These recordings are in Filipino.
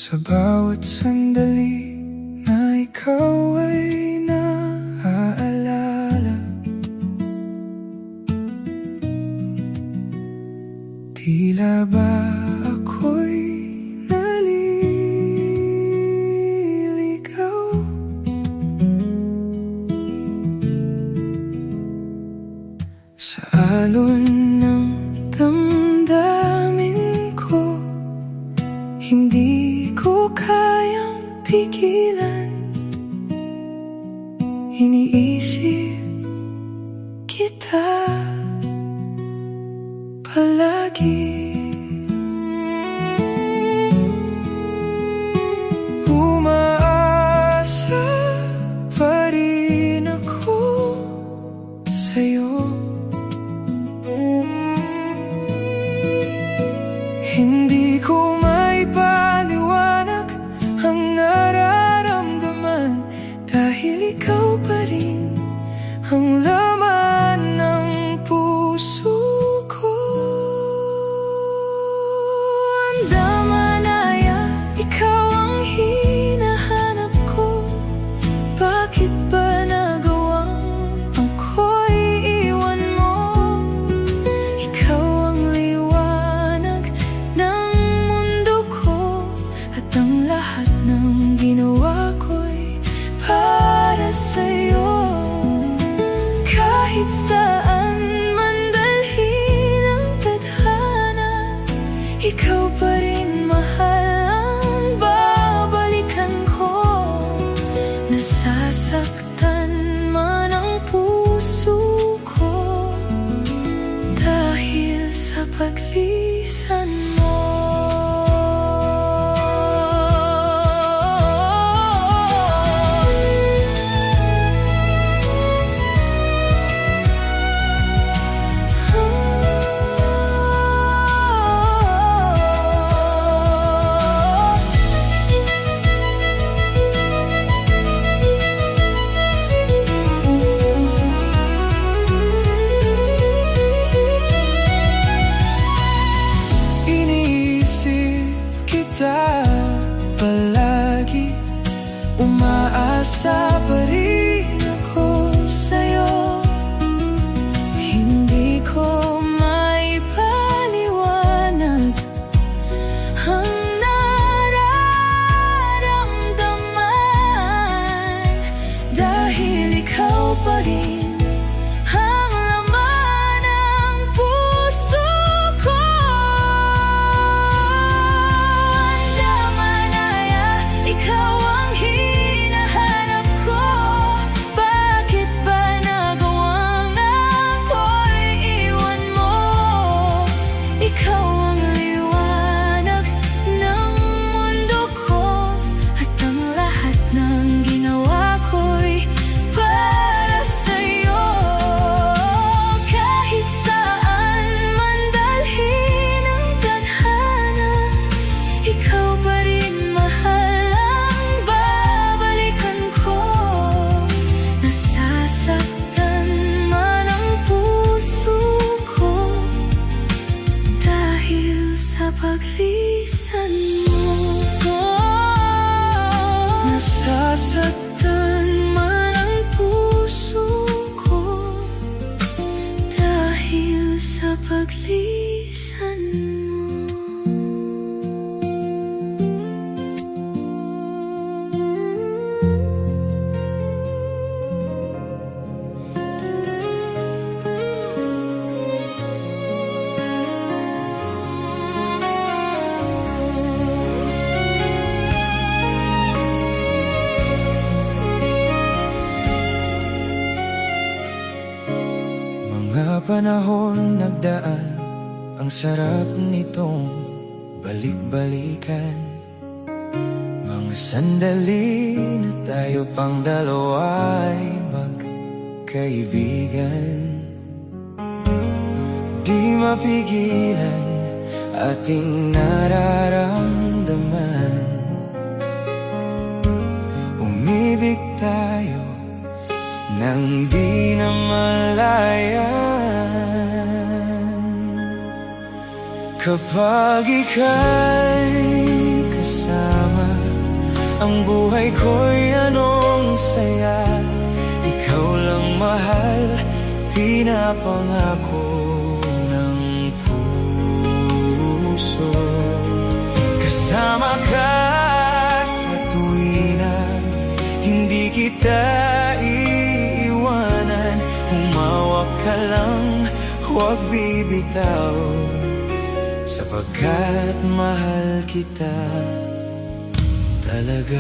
Sa bawat sandali na ikaw ay naaalala, tila ba ako'y naliligaw? Sa alon ng damdamin ko, hindi ko kayang pigilan. Iniisip kita palagi. Umaasa pa rin ako sa'yo. Hindi ko maipaliwanag ang nararamdaman, dahil ikaw pa rin ang laman ng puso ko. Andamanaya, ikaw ang hinahanap ko. Bakit ba nagawang ako'y iwan mo? Ikaw ang liwanag ng mundo ko, at ang lahat ng ginawa ko'y para sa'yo. Kahit saan man dalhin ang tadhana, ikaw pa rin mahal ang babalikan ko. Nasasaktan man ang puso ko dahil sa paglisan mo. Palagi umaasa pa rin ako sa'yo. Hindi ko maipaliwanag ang nararamdaman, dahil ikaw pa rin ang laman ng puso ko. Ikaw ang hinahanap ko. Bakit ba nagawang ako'y iwan mo? Ikaw ang liwanag ng mundo ko, at ang lahat ng ginawa ko'y para sa'yo. Kahit saan man dalhin ang tadhana, ikaw pa rin mahal. Nasasaktan man ang puso ko dahil sa paglisan mo. Nasasaktan man ang puso ko dahil sa paglisan mo. Mga panahon nagdaan, ang sarap nitong balik-balikan. Mga sandali na tayo pang dalawa ay magkaibigan. Di mapigilan ating nararamdaman. Umibig tayo nang di na malayan. Kapag ika'y kasama, ang buhay ko'y anong saya. Ikaw lang mahal, pinapangako ng puso. Kasama ka sa tuwina, hindi kita iiwanan. Humawak ka lang, huwag bibitaw, sapagkat mahal kita talaga.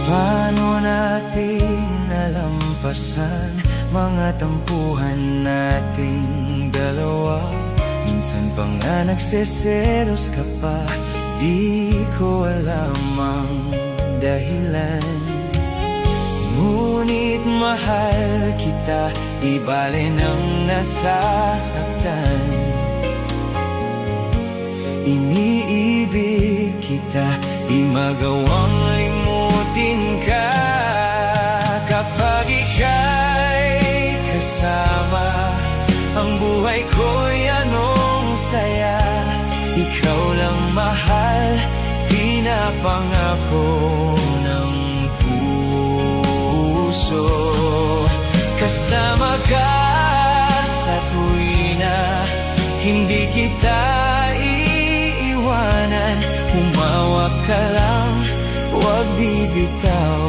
Paano natin nalampasan mga tampuhan nating dalawa? Minsan pa nga nagseselos ka pa, di ko alam ang dahilan. Ngunit mahal kita, di bale nang nasasaktan. Iniibig kita, di magawang limutin ka. Kapag ika'y kasama, ang buhay ko'y anong saya. Ikaw lang mahal, pinapangako ng puso. Kasama ka sa tuwina, hindi kita iiwanan. Humawak ka lang, huwag bibitaw,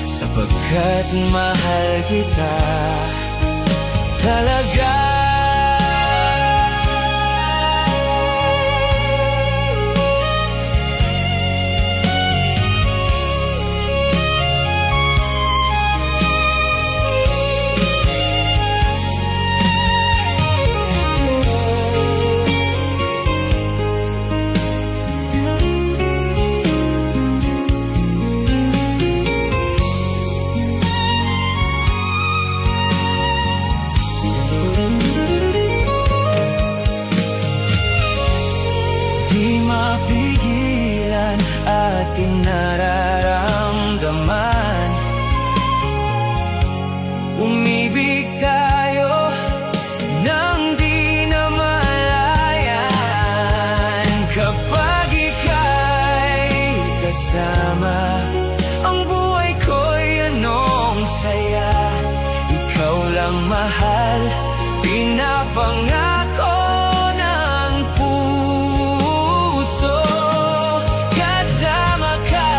sapagkat mahal kita talaga. Mapigilan ating nararamdaman. Umibig tayo nang di na malayan. Kapag ika'y kasama, ang buhay ko'y anong saya. Ikaw lang mahal, pinapangako ng puso. Kasama ka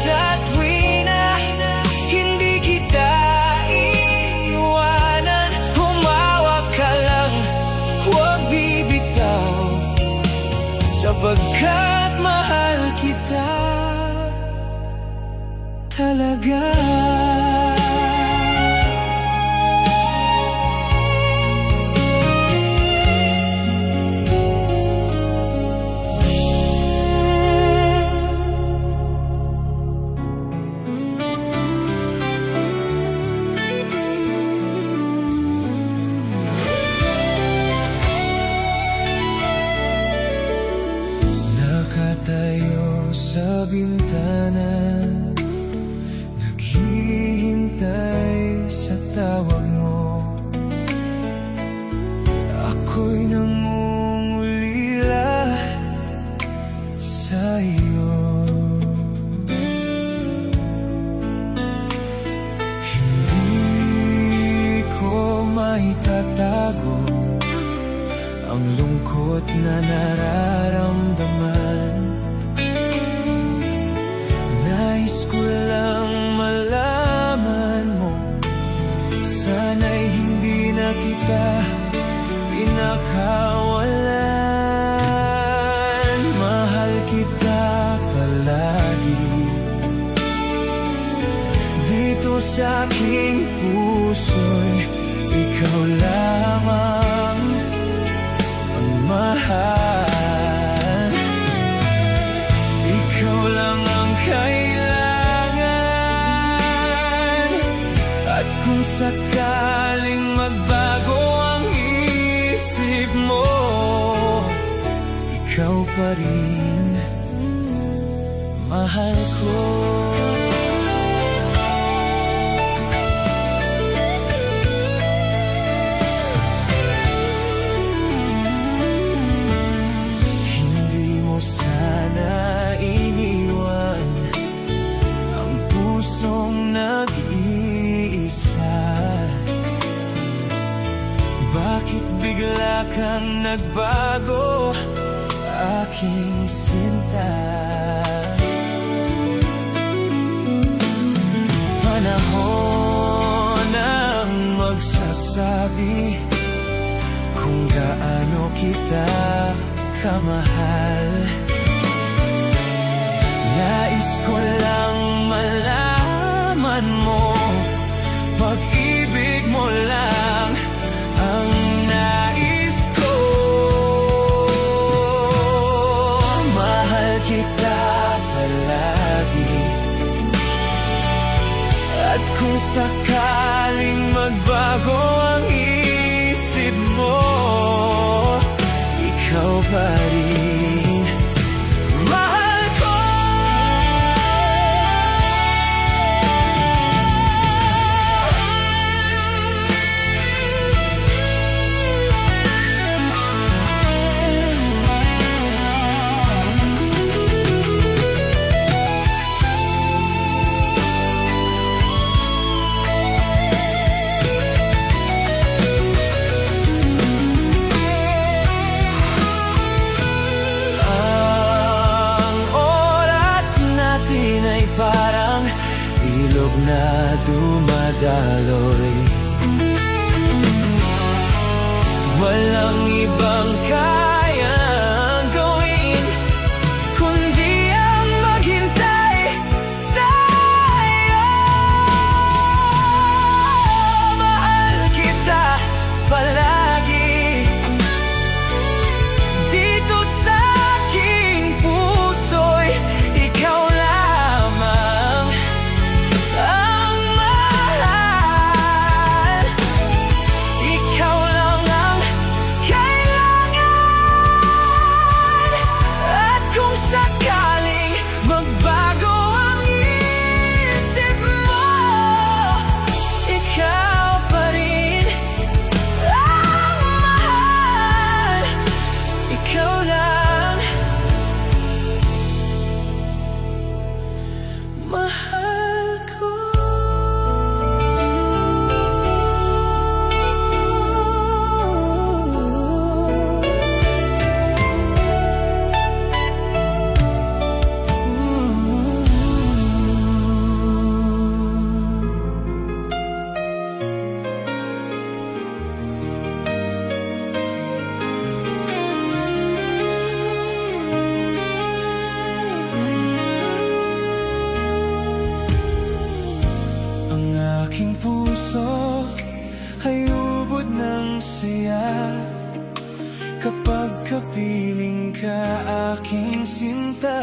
sa tuwina, hindi kita iiwanan. Humawak ka lang, huwag bibitaw, sapagkat mahal kita talaga. Nakatayo sa bintana, naghihintay sa tawag mo. Ako'y nangungulila sa iyo. Hindi ko maitatago ang lungkot na nararamdaman. Nais ko lang malaman mo, sana'y hindi na kita pinakawalan. Mahal kita palagi, dito sa aking puso'y ikaw lamang ang mahal. Ikaw lang ang kailangan, at kung sakaling magbago ang isip mo, ikaw pa rin mahal ko. Hindi mo sana iniwan ang pusong nag-iisa. Bakit bigla kang nagbago, aking sinta? Panahon ang magsasabi kung gaano kita kamahal. Nais ko lang malaman mo, pag-ibig mo lang ang nais ko. Mahal kita palagi, at kung sakaling magbago ang isip mo, ikaw pa rin mahal ko. Parang ilog na dumadaloy, walang ibang kayang gawin kundi ang maghintay sa'yo. Mahal kita palagi dito sa aking puso'y ikaw lamang ang mahal. Ikaw lang ang kailangan, at kung sakaling magbago ang isip mo, ikaw pa rin ang mahal. Ikaw lang mahal ko. Ang aking puso ay ubod ng saya kapag kapiling ka, aking sinta.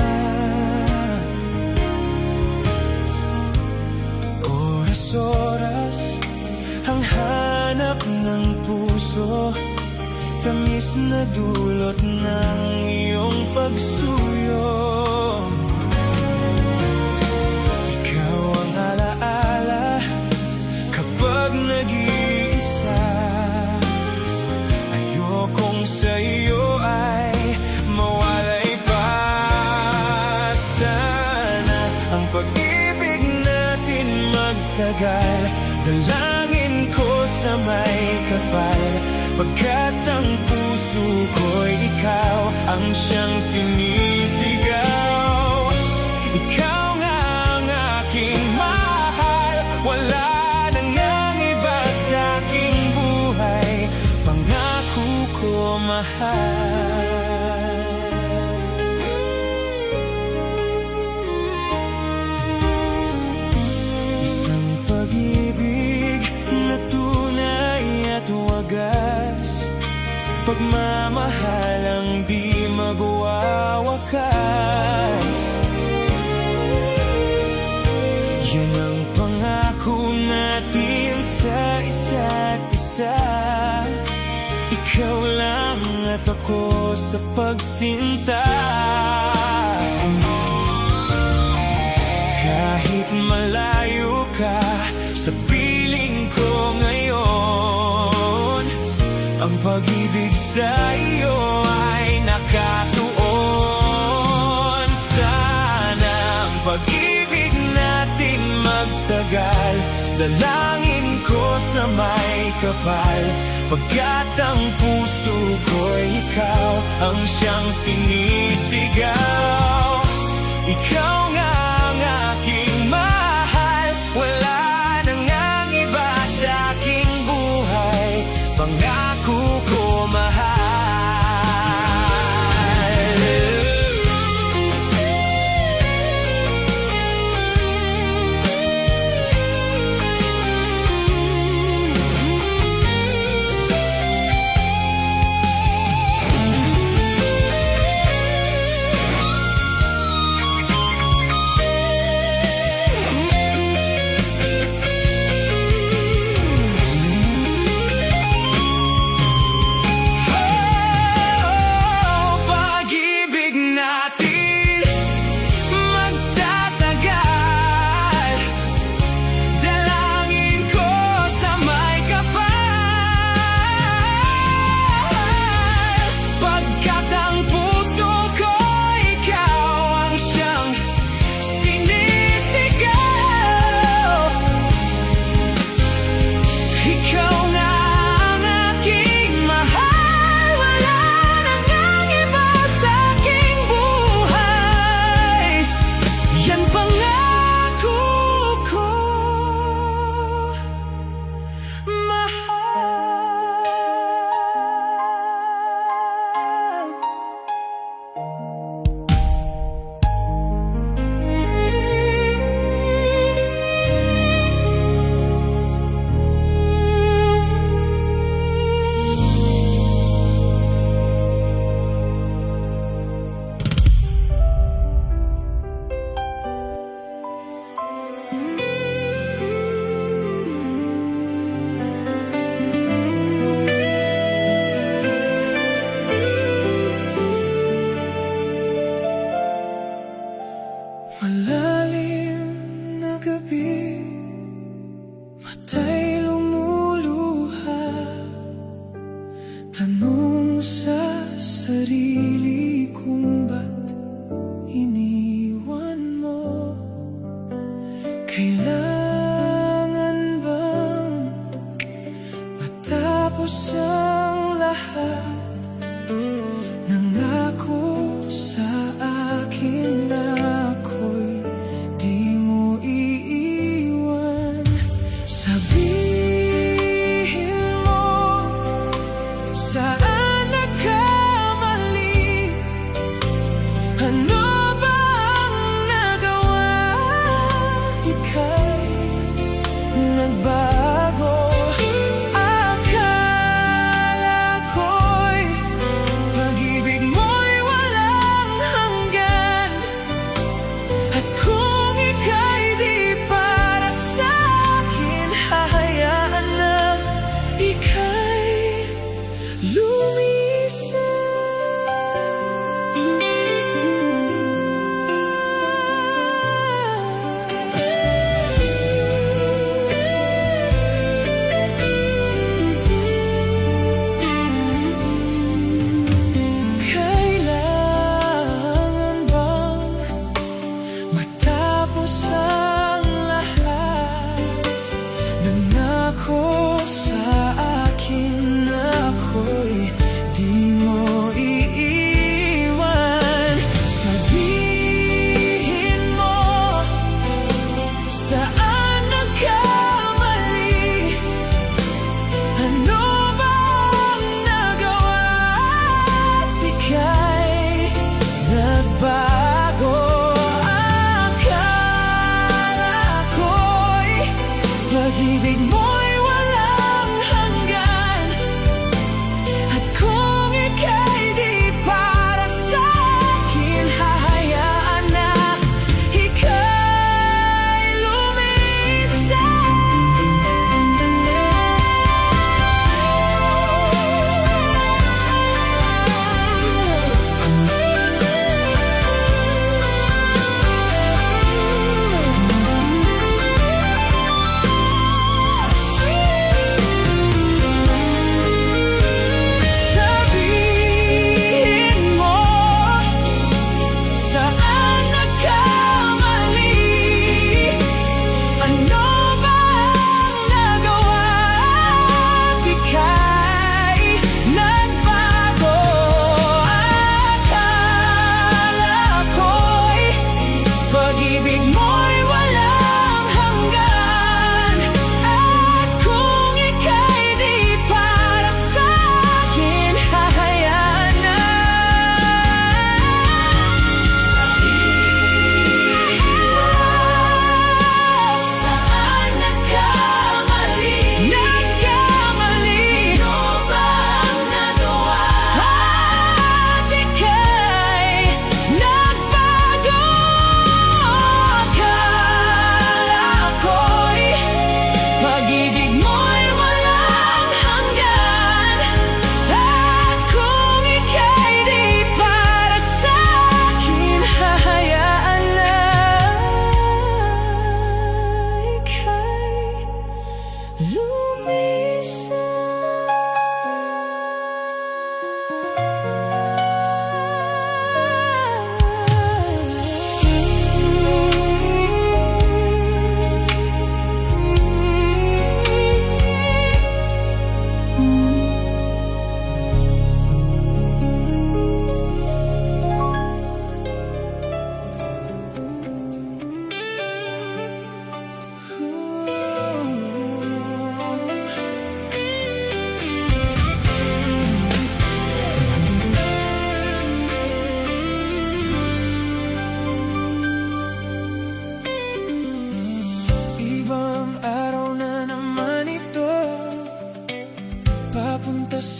Oras-oras ang hanap ng puso, tamis na dulot ng iyong pagsuyo. Ikaw ang alaala kapag nag-iisa. Ayokong sa'yo ay mawalay pa. Sana ang pag-ibig natin magtagal, dalangin ko sa may kapal, pagkat ang puso ko'y ikaw ang siyang sinisigaw. Ikaw nga ang aking mahal, wala nang ang iba sa aking buhay, pangako ko mahal. Isang pag-ibig na tunay at wagas, pagmamahalang di magwawakas. Yan ang pangako natin sa isa't isa. Ikaw lang at ako sa pagsinta. Kahit malayo ka sa piling ko ngayon, ang pag-ibig sa iyo ay nakatuon. Sana ang pag-ibig natin magtagal, dalangin ko sa may kapal, pagkat ang puso ko'y ikaw ang siyang sinisigaw. Ikaw nga ang aking mahal, wala nang ang iba sa aking buhay, pangako ko mahal. Malalim na gabi, mata'y lumuluha, tanong sa sarili kung ba't iniwan mo. Kailangan bang matapos ang lahat? Nangako sa akin na nagbago. Akala ko'y pag-ibig mo'y walang hanggan, at kung ika'y di para sa'kin, hahayaan na ika'y lumisan. Nangako sa akin ako'y di mo iiwan. Sabihin mo saan nagkamali, ano bang nagawa, at ika'y nagbago. Akala ko'y pag-ibig mo'y walang hanggan, at kung ika'y di para sa'kin, hahayaan na ika'y lumisan.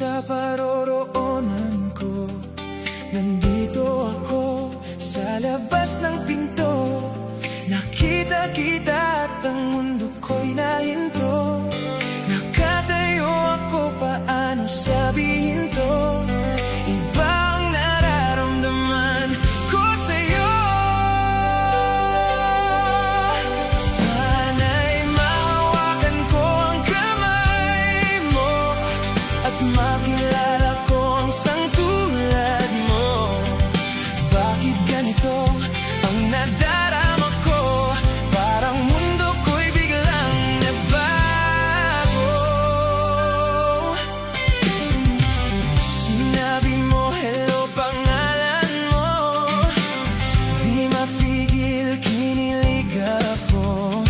sa paroroonan ko. Nandito ako sa labas ng pinto. Nakita kita at ang mundo ko'y nahinto. Nakatayo ako, paano sabihin to? Iba ang nararamdaman ko sa'yo. Sana'y mahawakan ko ang kamay mo at makilala ko ang sangtulad mo. Bakit ganito ang nadarama ko? Parang mundo ko'y biglang nagbago. Sinabi mo hello, pangalan mo. Di mapigil, kinilig ako.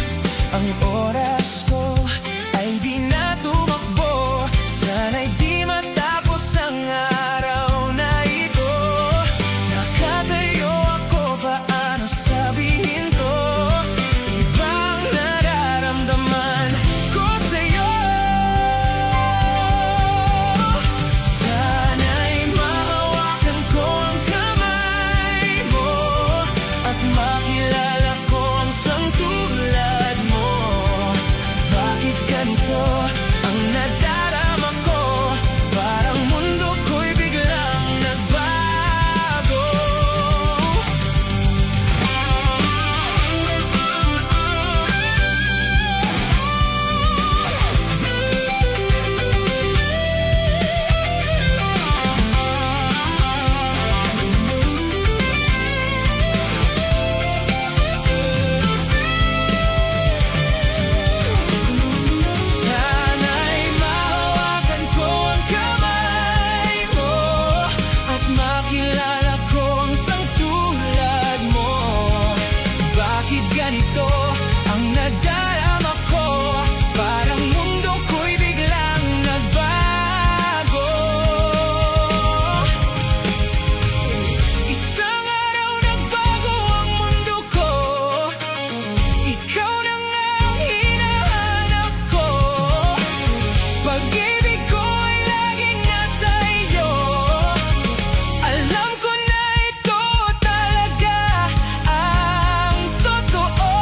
Ang oras ko ay di na tumakbo. Sana'y di matapos ang araw na ito. Nakatayo ako, paano sabihin to? Ibang nararamdaman ko sa'yo. Sana'y mahawakan ko ang kamay mo at makilala ko ang sangtulad mo. Bakit ganito ang nadarama ko? Parang mundo ko'y biglang nagbago. Sana'y mahawakan ko ang kamay mo at makilala ko ang sangtulad mo. Bakit ganito ang nadarama ko? Parang mundo ko'y biglang nagbago. Isang araw nagbago ang mundo ko. Ikaw na nga ang hinahanap ko. Pag-ibig ko ay laging nasa iyo. Alam ko na ito talaga ang totoo.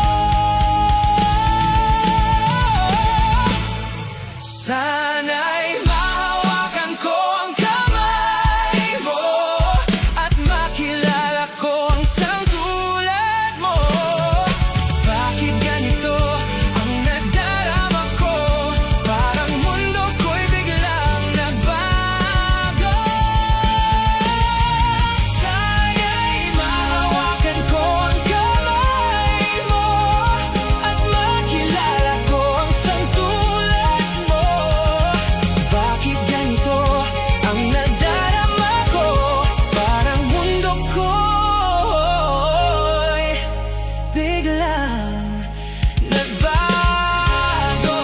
Sana'y mahawakan ko ang kamay mo at makilala ko ang sangtulad mo. Bakit ganito ang nadarama ko? Parang mundo ko'y biglang nagbago. Sana'y mahawakan ko ang kamay mo at makilala ko ang sangtulad mo. Bakit ganito ang nadarama ko? Parang mundo ko'y biglang nagbago.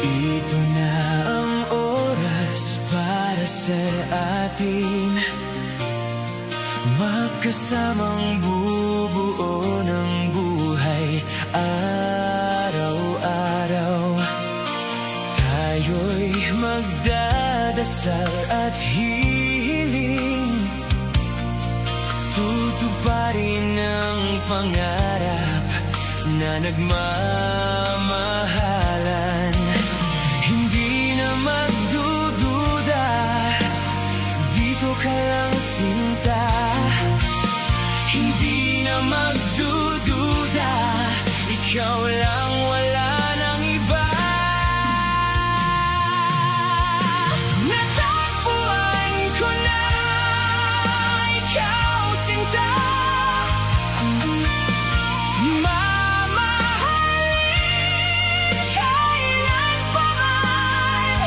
Ito na ang oras para sa atin, magkasamang bubuo ng buhay araw-araw. Tayo'y magdadasal at hihiling, tutuparin ang pangarap na nagmamahalan. Hindi na magdududa, dito ka lang sinta. Hindi na magdududa, ikaw lang, wala nang iba. Natagpuan ko na ikaw sinta. Mamahalin kailan pa man.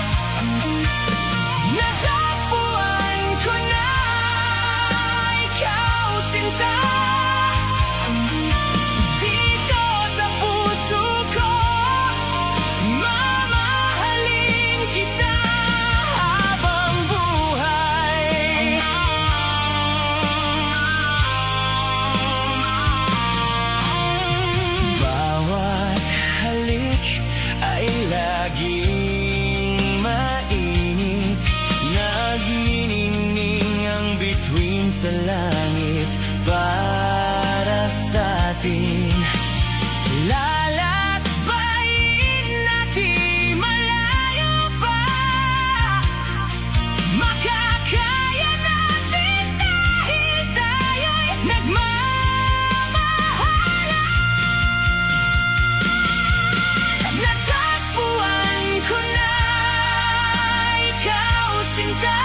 langit para sa atin. Lalakbayin natin malayo pa, makakaya natin dahil tayo'y nagmamahalan. Natagpuan ko na ikaw, sinta.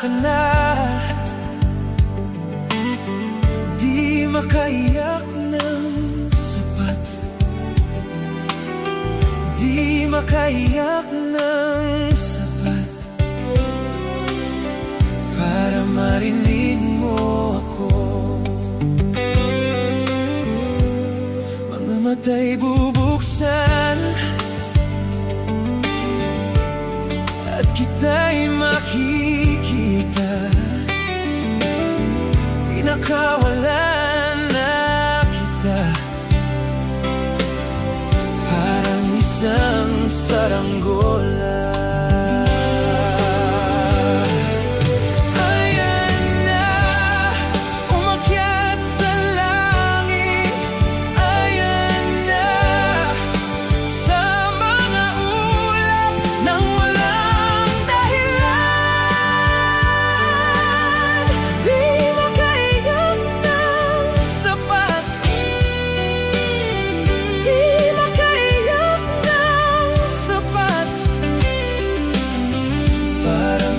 ka na, di makaiyak ng sapat, di makaiyak ng sapat para marinig mo ako. Mga mata'y bubuksan at kita'y makikita, pinakawalan na kita, parang isang saranggola.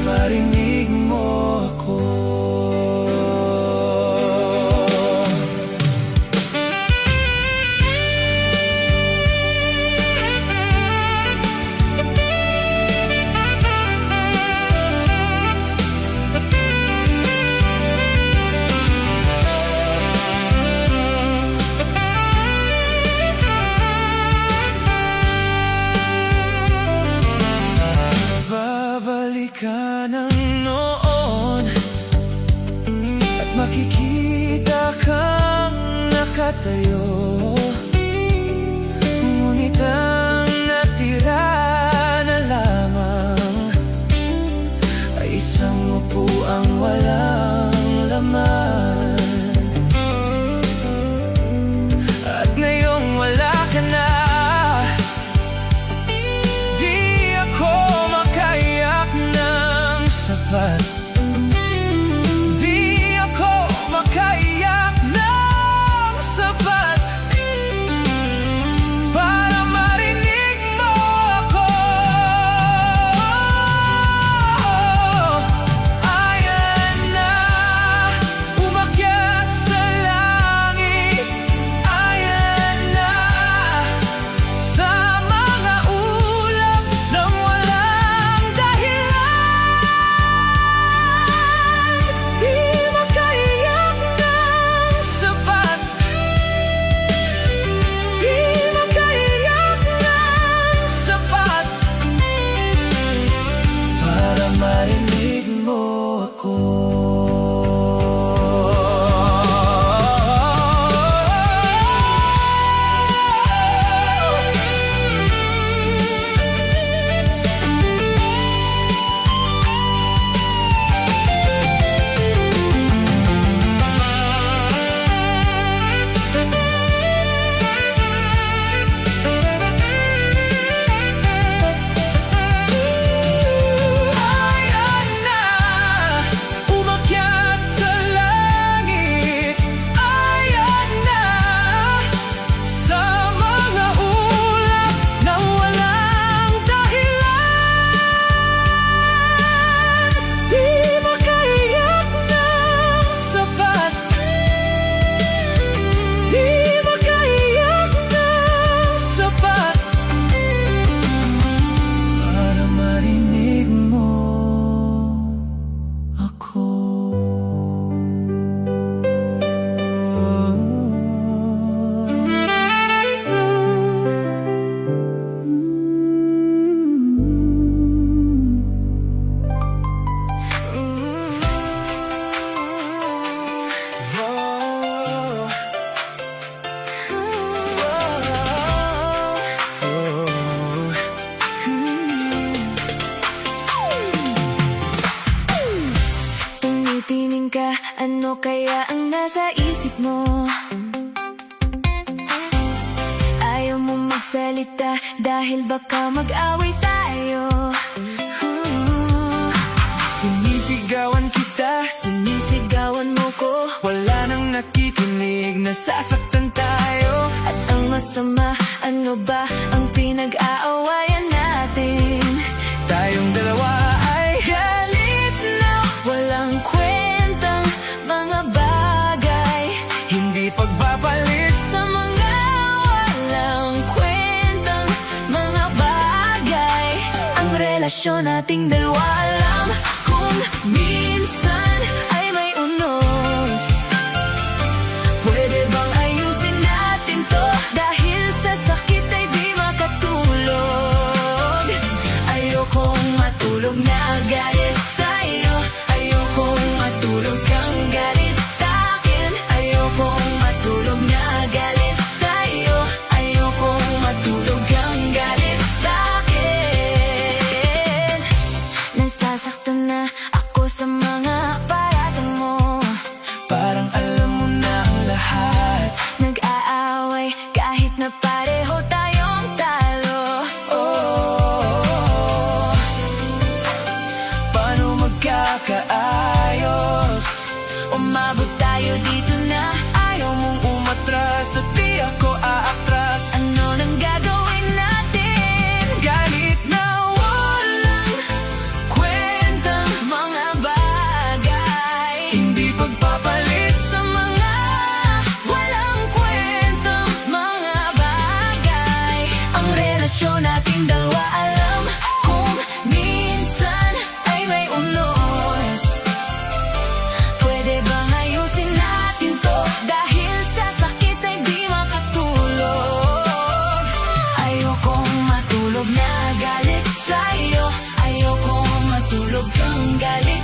Marinig mo ako. Babalikan ang noon at makikita kang nakatayo, ngunit ang natira na lamang ay isang upuang walang laman. At ngayong wala ka na, di ako makaiyak ng sapat para marinig mo ako. Ayan na, umakyat sa langit. Ayan na, sa mga ulap ng walang dahilan. Marinig mo ako. Ano kaya ang nasa isip mo? Ayaw mo magsalita dahil baka mag-away tayo. Sinisigawan kita, sinisigawan mo ko. Wala nang nakikinig, nasasaktan tayo. At ang masama, ano ba ang pinag-aawayan natin? Tayong dalawa ay galit na, wala relasyon nating dalawa. Alam kung minsan ay may unos, pwede bang ayusin natin to? Dahil sa sakit ay di makatulog. Ayokong matulog na galit sa'yo, ayokong matulog kang galit sa'kin. Ayokong matulog na galit sa'yo, ayokong matulog kang galit sa'kin. Nasasaktan na ako sa mga paratang mo, Parang alam mo na ang lahat. nag-aaway kahit na pareho tayong talo. Oh, paano magkakaayos? Umabot tayo dito na, Ayaw mong umatras at di ako aatras. ano nang gagawin natin? Galit na walang kwentang Mga bagay, hindi pagpapalit sa mga walang kwentang mga bagay. Ang relasyon nating dalawa, alam kung minsan ay may unos, pwede bang ayusin natin to? Dahil sa sakit ay di makatulog. Ayokong matulog na galit sa'yo, ayokong matulog kang galit